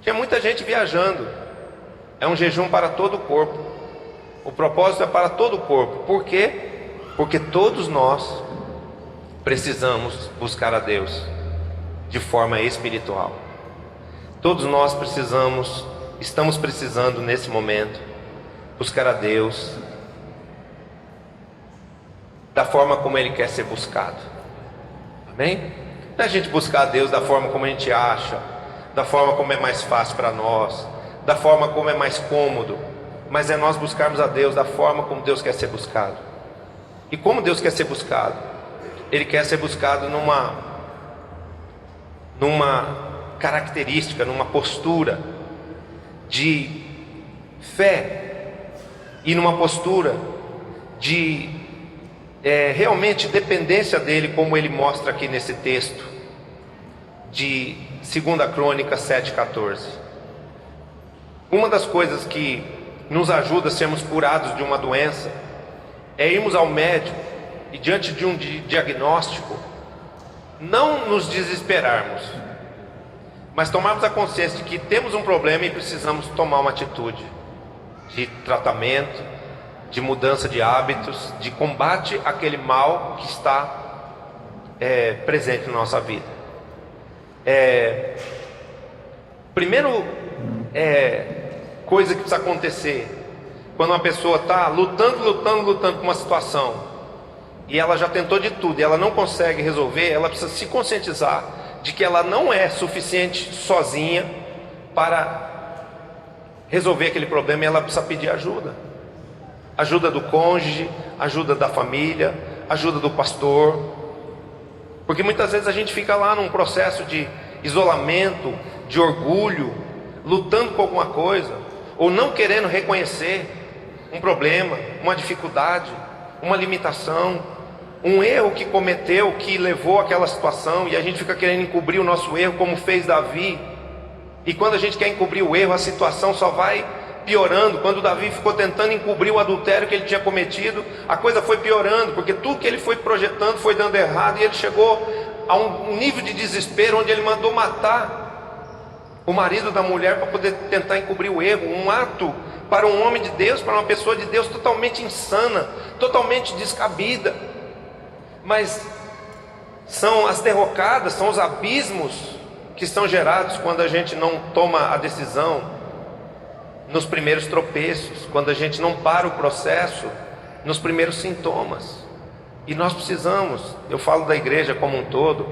Tinha muita gente viajando. É um jejum para todo o corpo. O propósito é para todo o corpo. Por quê? Porque todos nós precisamos buscar a Deus de forma espiritual. Todos nós estamos precisando nesse momento buscar a Deus da forma como Ele quer ser buscado. Amém? Não é a gente buscar a Deus da forma como a gente acha, da forma como é mais fácil para nós, da forma como é mais cômodo, mas é nós buscarmos a Deus da forma como Deus quer ser buscado. E como Deus quer ser buscado? Ele quer ser buscado numa característica, numa postura de fé, e numa postura de realmente dependência dele, como ele mostra aqui nesse texto de 2 Crônicas 7,14. Uma das coisas que nos ajuda a sermos curados de uma doença é irmos ao médico e, diante de um diagnóstico, não nos desesperarmos, mas tomarmos a consciência de que temos um problema e precisamos tomar uma atitude de tratamento, de mudança de hábitos, de combate àquele mal que está presente na nossa vida. Primeiro coisa que precisa acontecer quando uma pessoa está lutando com uma situação e ela já tentou de tudo e ela não consegue resolver, ela precisa se conscientizar de que ela não é suficiente sozinha para resolver aquele problema, e ela precisa pedir ajuda do cônjuge, ajuda da família, ajuda do pastor, porque muitas vezes a gente fica lá num processo de isolamento, de orgulho, lutando com alguma coisa, ou não querendo reconhecer um problema, uma dificuldade, uma limitação, um erro que cometeu, que levou àquela situação, e a gente fica querendo encobrir o nosso erro, como fez Davi. E quando a gente quer encobrir o erro, a situação só vai piorando. Quando Davi ficou tentando encobrir o adultério que ele tinha cometido, a coisa foi piorando, porque tudo que ele foi projetando foi dando errado, e ele chegou a um nível de desespero onde ele mandou matar o marido da mulher para poder tentar encobrir o erro. Um ato para um homem de Deus, para uma pessoa de Deus, totalmente insana, totalmente descabida. Mas são as derrocadas, são os abismos que são gerados quando a gente não toma a decisão nos primeiros tropeços, quando a gente não para o processo nos primeiros sintomas. E nós precisamos, eu falo da igreja como um todo,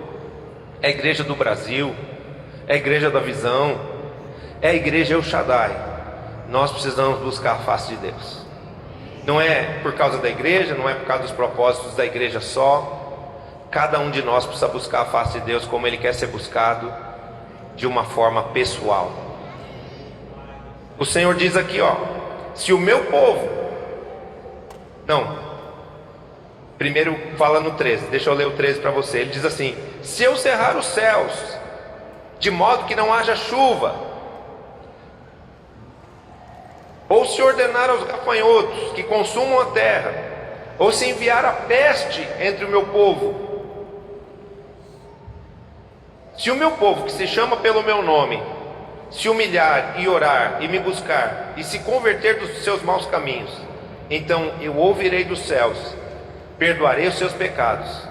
é a igreja do Brasil, é a igreja da visão, é a igreja El Shaddai. Nós precisamos buscar a face de Deus. Não é por causa da igreja, não é por causa dos propósitos da igreja só. Cada um de nós precisa buscar a face de Deus como Ele quer ser buscado, de uma forma pessoal. O Senhor diz aqui, se o meu povo... Não, primeiro fala no 13, deixa eu ler o 13 para você. Ele diz assim: se eu cerrar os céus, de modo que não haja chuva, ou se ordenar aos gafanhotos que consumam a terra, ou se enviar a peste entre o meu povo, se o meu povo, que se chama pelo meu nome, se humilhar e orar e me buscar e se converter dos seus maus caminhos, então eu ouvirei dos céus, perdoarei os seus pecados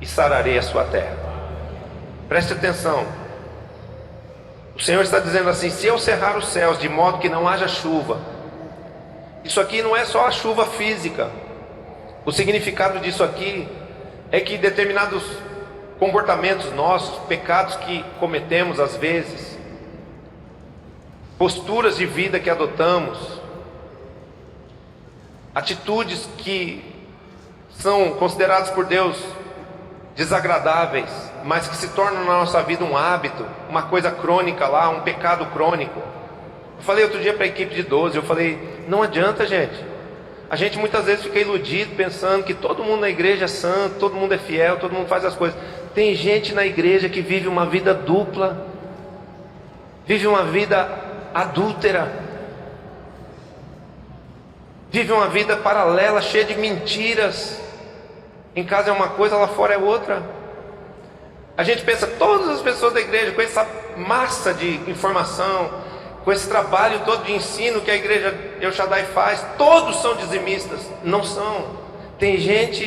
e sararei a sua terra. Preste atenção. O Senhor está dizendo assim: se eu cerrar os céus de modo que não haja chuva, isso aqui não é só a chuva física. O significado disso aqui é que determinados comportamentos nossos, pecados que cometemos às vezes, posturas de vida que adotamos, atitudes que são consideradas por Deus desagradáveis, mas que se tornam na nossa vida um hábito, uma coisa crônica lá, um pecado crônico. Eu falei outro dia para a equipe de 12, eu falei, não adianta, gente. A gente muitas vezes fica iludido pensando que todo mundo na igreja é santo, todo mundo é fiel, todo mundo faz as coisas. Tem gente na igreja que vive uma vida dupla, vive uma vida adúltera, vive uma vida paralela, cheia de mentiras. Em casa é uma coisa, lá fora é outra. A gente pensa, todas as pessoas da igreja, com essa massa de informação, com esse trabalho todo de ensino que a igreja El Shaddai faz, todos são dizimistas. Não são. Tem gente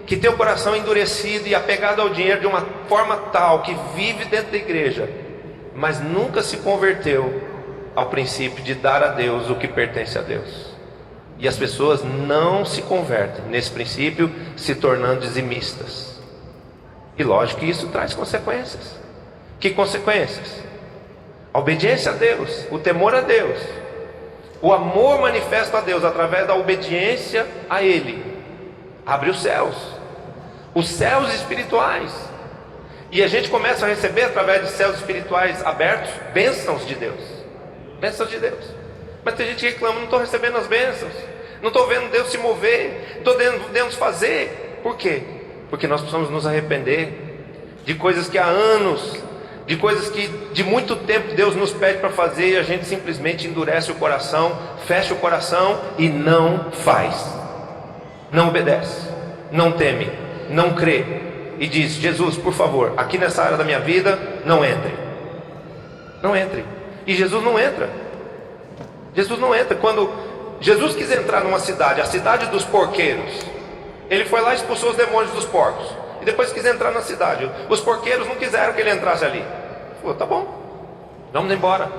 que tem o coração endurecido e apegado ao dinheiro de uma forma tal, que vive dentro da igreja, mas nunca se converteu ao princípio de dar a Deus o que pertence a Deus. E as pessoas não se convertem nesse princípio, se tornando dizimistas. E lógico que isso traz consequências. Que consequências? A obediência a Deus, o temor a Deus, o amor manifesto a Deus através da obediência a Ele, abre os céus espirituais. E a gente começa a receber através de céus espirituais abertos, bênçãos de Deus. Bênçãos de Deus. Mas tem gente que reclama, não estou recebendo as bênçãos. não estou vendo Deus se mover, não estou vendo Deus fazer. Por quê? Porque nós precisamos nos arrepender de coisas que há anos, de coisas que de muito tempo Deus nos pede para fazer, e a gente simplesmente endurece o coração, fecha o coração e não faz, não obedece, não teme, não crê, e diz: Jesus, por favor, aqui nessa área da minha vida, não entre. Não entre. E Jesus não entra. Jesus não entra. Quando Jesus quis entrar numa cidade, a cidade dos porqueiros, ele foi lá e expulsou os demônios dos porcos. E depois quis entrar na cidade. Os porqueiros não quiseram que ele entrasse ali. Ele falou: tá bom, vamos embora.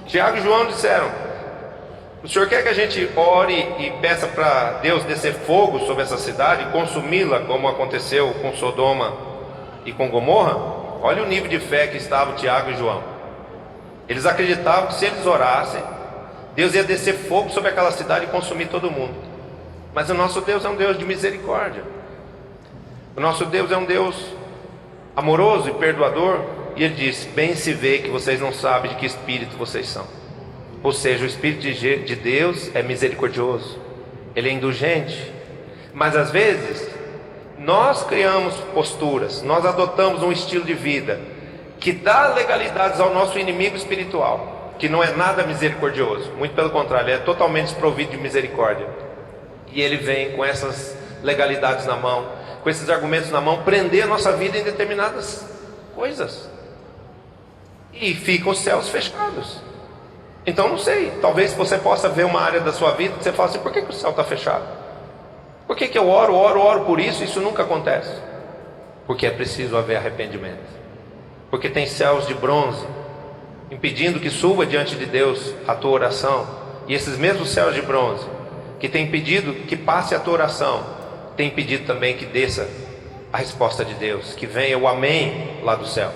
Tiago e João disseram: o senhor quer que a gente ore e peça para Deus descer fogo sobre essa cidade e consumi-la, como aconteceu com Sodoma e com Gomorra? Olha o nível de fé que estavam Tiago e João. Eles acreditavam que se eles orassem, Deus ia descer fogo sobre aquela cidade e consumir todo mundo. Mas o nosso Deus é um Deus de misericórdia. O nosso Deus é um Deus amoroso e perdoador. E Ele disse: bem se vê que vocês não sabem de que espírito vocês são. Ou seja, o Espírito de Deus é misericordioso, Ele é indulgente. Mas às vezes nós criamos posturas, nós adotamos um estilo de vida que dá legalidades ao nosso inimigo espiritual, que não é nada misericordioso, muito pelo contrário, ele é totalmente desprovido de misericórdia. E ele vem com essas legalidades na mão, com esses argumentos na mão, prender a nossa vida em determinadas coisas, e ficam os céus fechados. Então não sei, talvez você possa ver uma área da sua vida que você fala assim: por que o céu está fechado? Por que eu oro por isso e isso nunca acontece? Porque é preciso haver arrependimento. Porque tem céus de bronze impedindo que suba diante de Deus a tua oração. E esses mesmos céus de bronze que tem impedido que passe a tua oração, tem impedido também que desça a resposta de Deus, que venha o amém lá do céu,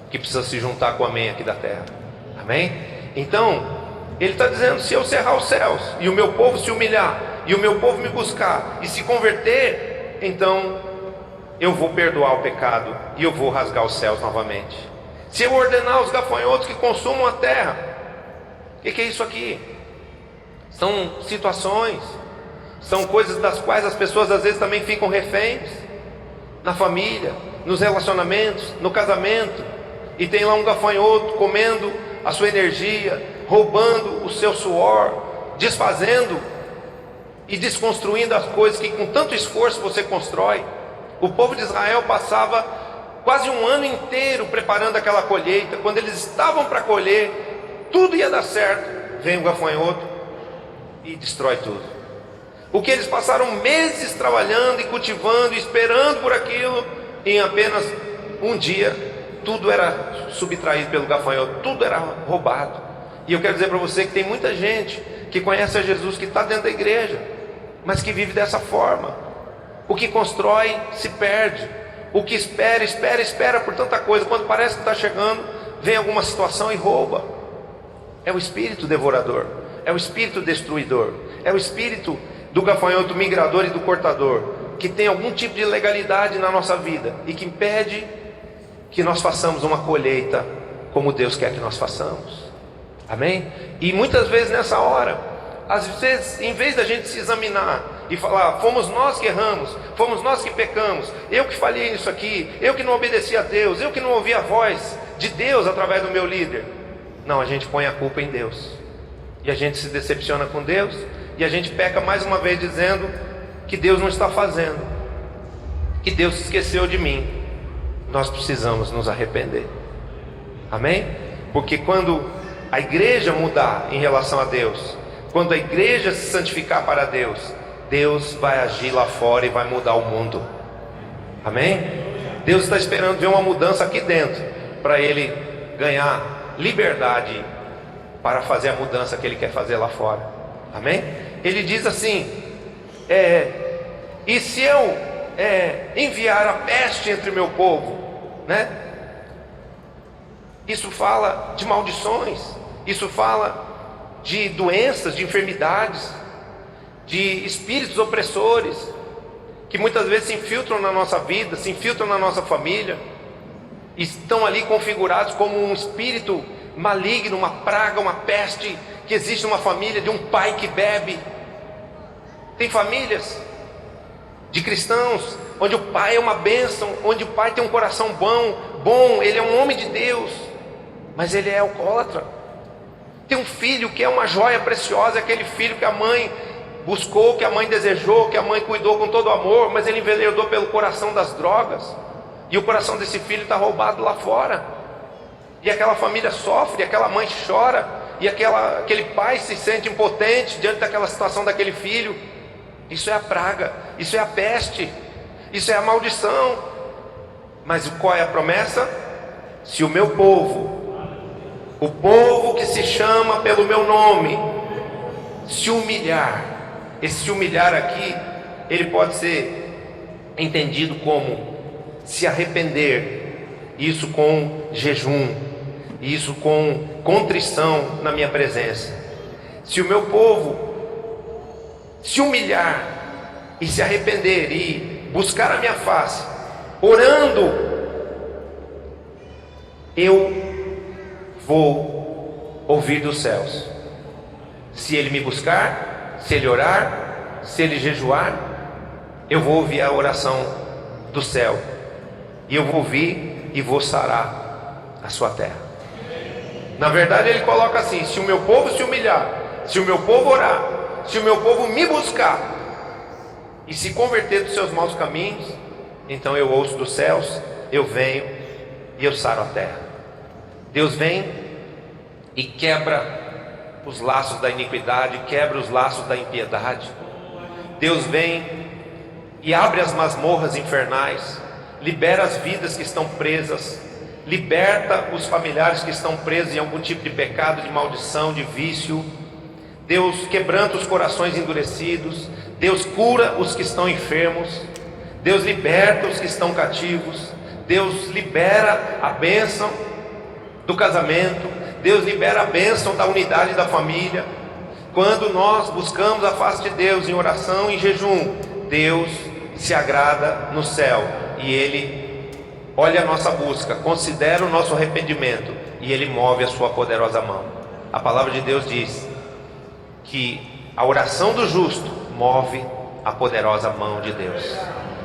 que precisa se juntar com o amém aqui da terra. Amém? Então Ele está dizendo: se eu cerrar os céus e o meu povo se humilhar, e o meu povo me buscar e se converter, então eu vou perdoar o pecado e eu vou rasgar os céus novamente. Se eu ordenar os gafanhotos que consumam a terra, o que é isso aqui? São situações, são coisas das quais as pessoas às vezes também ficam reféns, na família, nos relacionamentos, no casamento, e tem lá um gafanhoto comendo a sua energia, roubando o seu suor, desfazendo e desconstruindo as coisas que com tanto esforço você constrói. O povo de Israel passava quase um ano inteiro preparando aquela colheita. Quando eles estavam para colher, tudo ia dar certo, vem o gafanhoto e destrói tudo. O que eles passaram meses trabalhando e cultivando, esperando por aquilo, em apenas um dia, tudo era subtraído pelo gafanhoto, tudo era roubado. E eu quero dizer para você que tem muita gente que conhece a Jesus, que está dentro da igreja, mas que vive dessa forma. O que constrói se perde, o que espera por tanta coisa, quando parece que está chegando, vem alguma situação e rouba. É o espírito devorador, é o espírito destruidor, é o espírito do gafanhoto migrador e do cortador, que tem algum tipo de ilegalidade na nossa vida e que impede que nós façamos uma colheita como Deus quer que nós façamos. Amém? E muitas vezes nessa hora, às vezes, em vez da gente se examinar e falar: fomos nós que erramos, fomos nós que pecamos, eu que falhei nisso aqui, eu que não obedeci a Deus, eu que não ouvi a voz de Deus através do meu líder. Não, a gente põe a culpa em Deus, e a gente se decepciona com Deus, e a gente peca mais uma vez dizendo que Deus não está fazendo, que Deus se esqueceu de mim. Nós precisamos nos arrepender. Amém? Porque quando a igreja mudar em relação a Deus, quando a igreja se santificar para Deus, Deus vai agir lá fora e vai mudar o mundo. Amém? Deus está esperando ver uma mudança aqui dentro, para Ele ganhar liberdade para fazer a mudança que Ele quer fazer lá fora. Amém? Ele diz assim: e se eu enviar a peste entre o meu povo, né? Isso fala de maldições, isso fala de doenças, de enfermidades, de espíritos opressores, que muitas vezes se infiltram na nossa vida, se infiltram na nossa família, e estão ali configurados como um espírito maligno, uma praga, uma peste, que existe numa família de um pai que bebe, Tem famílias de cristãos onde o pai é uma bênção, onde o pai tem um coração bom, ele é um homem de Deus, mas ele é alcoólatra. Tem um filho que é uma joia preciosa, aquele filho que a mãe buscou, que a mãe desejou, que a mãe cuidou com todo amor, mas ele enveredou pelo coração das drogas, e o coração desse filho está roubado lá fora, e aquela família sofre, aquela mãe chora, e aquele pai se sente impotente diante daquela situação daquele filho. Isso é a praga, isso é a peste, isso é a maldição. Mas qual é a promessa? Se o meu povo, o povo que se chama pelo meu nome, se humilhar, esse se humilhar aqui, ele pode ser entendido como se arrepender, isso com jejum, isso com contrição na minha presença. Se o meu povo se humilhar e se arrepender e buscar a minha face, orando, eu vou ouvir dos céus. Se ele me buscar, se ele orar, se ele jejuar, eu vou ouvir a oração do céu, e eu vou ouvir e vou sarar a sua terra. Na verdade ele coloca assim: se o meu povo se humilhar, se o meu povo orar, se o meu povo me buscar e se converter dos seus maus caminhos, então eu ouço dos céus, eu venho e eu saro a terra. Deus vem e quebra os laços da iniquidade, quebra os laços da impiedade. Deus vem e abre as masmorras infernais, libera as vidas que estão presas, liberta os familiares que estão presos em algum tipo de pecado, de maldição, de vício. Deus quebranta os corações endurecidos, Deus cura os que estão enfermos, Deus liberta os que estão cativos, Deus libera a bênção do casamento, Deus libera a bênção da unidade da família. Quando nós buscamos a face de Deus em oração e em jejum, Deus se agrada no céu, e Ele olha a nossa busca, considera o nosso arrependimento, e Ele move a sua poderosa mão. A palavra de Deus diz que a oração do justo move a poderosa mão de Deus.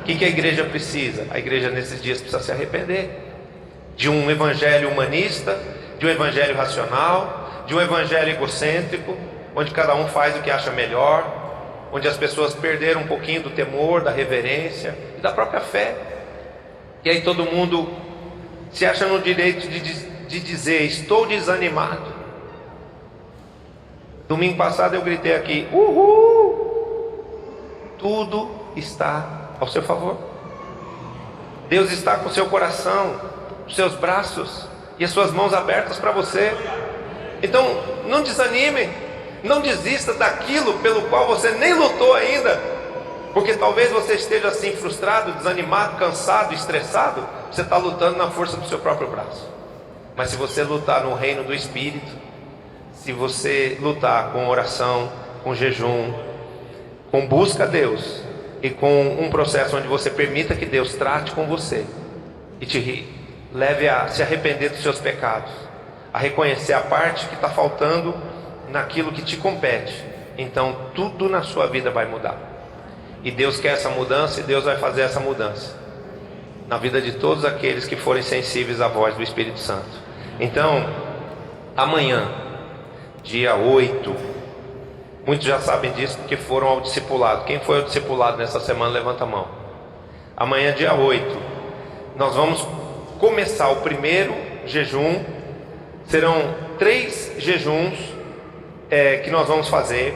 O que a igreja precisa? A igreja nesses dias precisa se arrepender de um evangelho humanista, de um evangelho racional, de um evangelho egocêntrico, onde cada um faz o que acha melhor, onde as pessoas perderam um pouquinho do temor, da reverência e da própria fé. E aí todo mundo se acha no direito de dizer: estou desanimado. Domingo passado eu gritei aqui: uhul! Tudo está ao seu favor. Deus está com o seu coração, os seus braços e as suas mãos abertas para você. Então não desanime, não desista daquilo pelo qual você nem lutou ainda, porque talvez você esteja assim frustrado, desanimado, cansado, estressado. Você está lutando na força do seu próprio braço. Mas se você lutar no reino do Espírito, se você lutar com oração, com jejum, com busca a Deus, e com um processo onde você permita que Deus trate com você e te leve a se arrepender dos seus pecados, a reconhecer a parte que está faltando naquilo que te compete, então tudo na sua vida vai mudar. E Deus quer essa mudança, e Deus vai fazer essa mudança na vida de todos aqueles que forem sensíveis à voz do Espírito Santo. Então, amanhã, dia 8, muitos já sabem disso porque foram ao discipulado. Quem foi ao discipulado nessa semana, levanta a mão. Amanhã, dia 8, nós vamos começar o primeiro jejum. Serão 3 jejuns que nós vamos fazer.